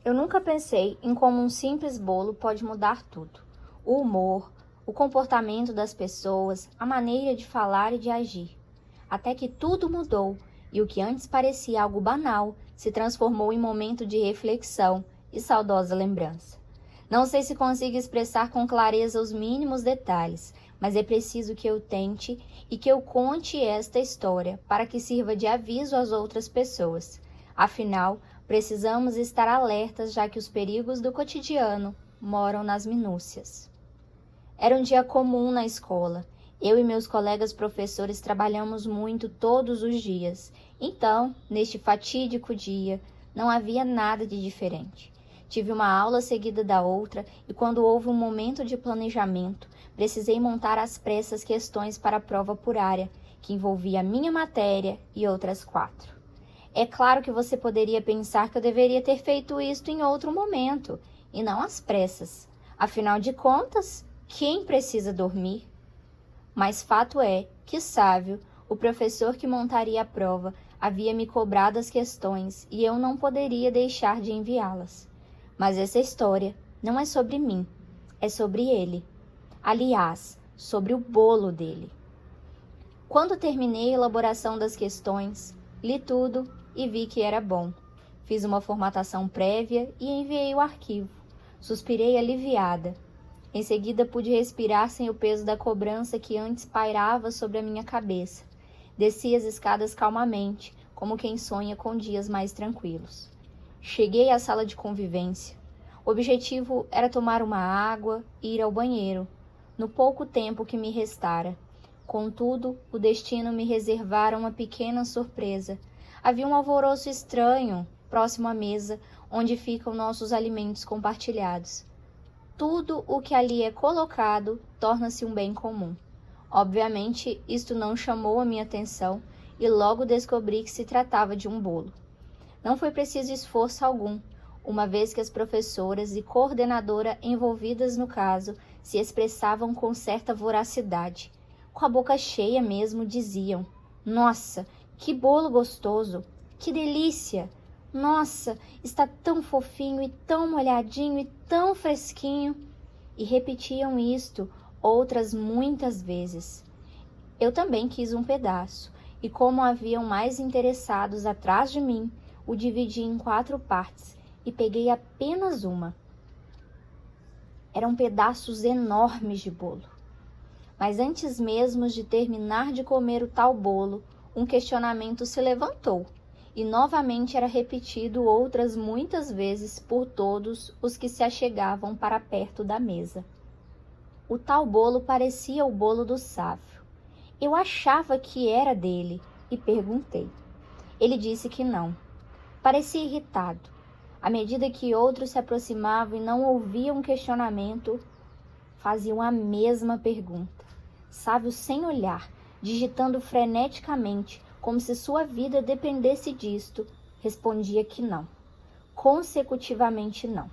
Eu nunca pensei em como um simples bolo pode mudar tudo. O humor, o comportamento das pessoas, a maneira de falar e de agir. Até que tudo mudou e o que antes parecia algo banal se transformou em momento de reflexão e saudosa lembrança. Não sei se consigo expressar com clareza os mínimos detalhes, mas é preciso que eu tente e que eu conte esta história para que sirva de aviso às outras pessoas. Afinal, precisamos estar alertas, já que os perigos do cotidiano moram nas minúcias. Era um dia comum na escola. Eu e meus colegas professores trabalhamos muito todos os dias. Então, neste fatídico dia, não havia nada de diferente. Tive uma aula seguida da outra e quando houve um momento de planejamento, precisei montar às pressas questões para a prova por área, que envolvia a minha matéria e outras 4. É claro que você poderia pensar que eu deveria ter feito isto em outro momento, e não às pressas. Afinal de contas, quem precisa dormir? Mas fato é que Sávio, o professor que montaria a prova, havia me cobrado as questões e eu não poderia deixar de enviá-las. Mas essa história não é sobre mim, é sobre ele. Aliás, sobre o bolo dele. Quando terminei a elaboração das questões, li tudo e vi que era bom. Fiz uma formatação prévia e enviei o arquivo. Suspirei aliviada. Em seguida pude respirar sem o peso da cobrança que antes pairava sobre a minha cabeça. Desci as escadas calmamente, como quem sonha com dias mais tranquilos. Cheguei à sala de convivência. O objetivo era tomar uma água e ir ao banheiro, no pouco tempo que me restara. Contudo, o destino me reservara uma pequena surpresa. Havia um alvoroço estranho próximo à mesa, onde ficam nossos alimentos compartilhados. Tudo o que ali é colocado torna-se um bem comum. Obviamente, isto não chamou a minha atenção e logo descobri que se tratava de um bolo. Não foi preciso esforço algum, uma vez que as professoras e coordenadora envolvidas no caso se expressavam com certa voracidade. Com a boca cheia mesmo diziam: "Nossa, que bolo gostoso! Que delícia! Nossa, está tão fofinho e tão molhadinho e tão fresquinho!" E repetiam isto outras muitas vezes. Eu também quis um pedaço, e como haviam mais interessados atrás de mim, o dividi em 4 partes e peguei apenas uma. Eram pedaços enormes de bolo. Mas antes mesmo de terminar de comer o tal bolo, um questionamento se levantou, e novamente era repetido outras muitas vezes por todos os que se achegavam para perto da mesa. O tal bolo parecia o bolo do Sávio. Eu achava que era dele e perguntei. Ele disse que não. Parecia irritado. À medida que outros se aproximavam e não ouviam questionamento, faziam a mesma pergunta. Sávio sem olhar, digitando freneticamente, como se sua vida dependesse disto, respondia que não. Consecutivamente não.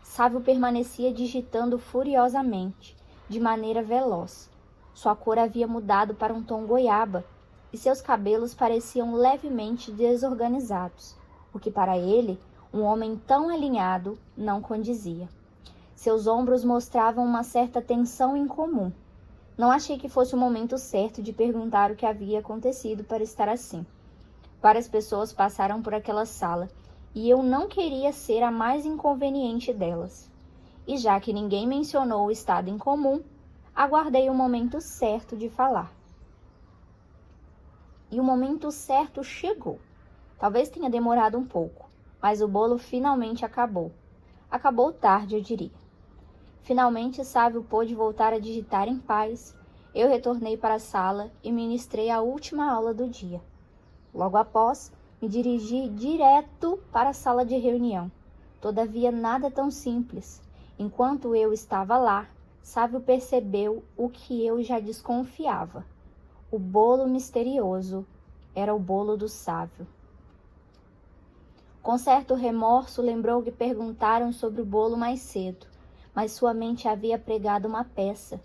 Sávio permanecia digitando furiosamente, de maneira veloz. Sua cor havia mudado para um tom goiaba, e seus cabelos pareciam levemente desorganizados, o que para ele, um homem tão alinhado, não condizia. Seus ombros mostravam uma certa tensão incomum. Não achei que fosse o momento certo de perguntar o que havia acontecido para estar assim. Várias pessoas passaram por aquela sala, e eu não queria ser a mais inconveniente delas. E já que ninguém mencionou o estado incomum, aguardei o momento certo de falar. E o momento certo chegou. Talvez tenha demorado um pouco, mas o bolo finalmente acabou. Acabou tarde, eu diria. Finalmente, Sávio pôde voltar a digitar em paz. Eu retornei para a sala e ministrei a última aula do dia. Logo após, me dirigi direto para a sala de reunião. Todavia, nada tão simples. Enquanto eu estava lá, Sávio percebeu o que eu já desconfiava. O bolo misterioso era o bolo do Sávio. Com certo remorso, lembrou que perguntaram sobre o bolo mais cedo, mas sua mente havia pregado uma peça.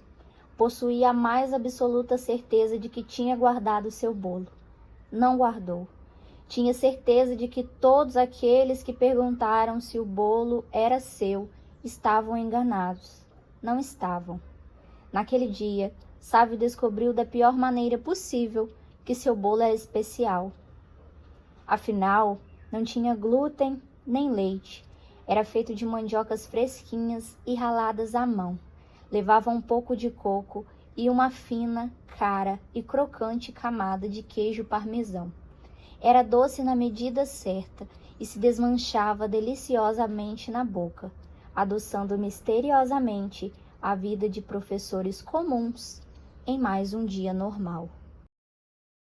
Possuía a mais absoluta certeza de que tinha guardado seu bolo. Não guardou. Tinha certeza de que todos aqueles que perguntaram se o bolo era seu estavam enganados. Não estavam. Naquele dia, Sávio descobriu da pior maneira possível que seu bolo era especial. Afinal, não tinha glúten nem leite. Era feito de mandiocas fresquinhas e raladas à mão. Levava um pouco de coco e uma fina, cara e crocante camada de queijo parmesão. Era doce na medida certa e se desmanchava deliciosamente na boca, adoçando misteriosamente a vida de professores comuns em mais um dia normal.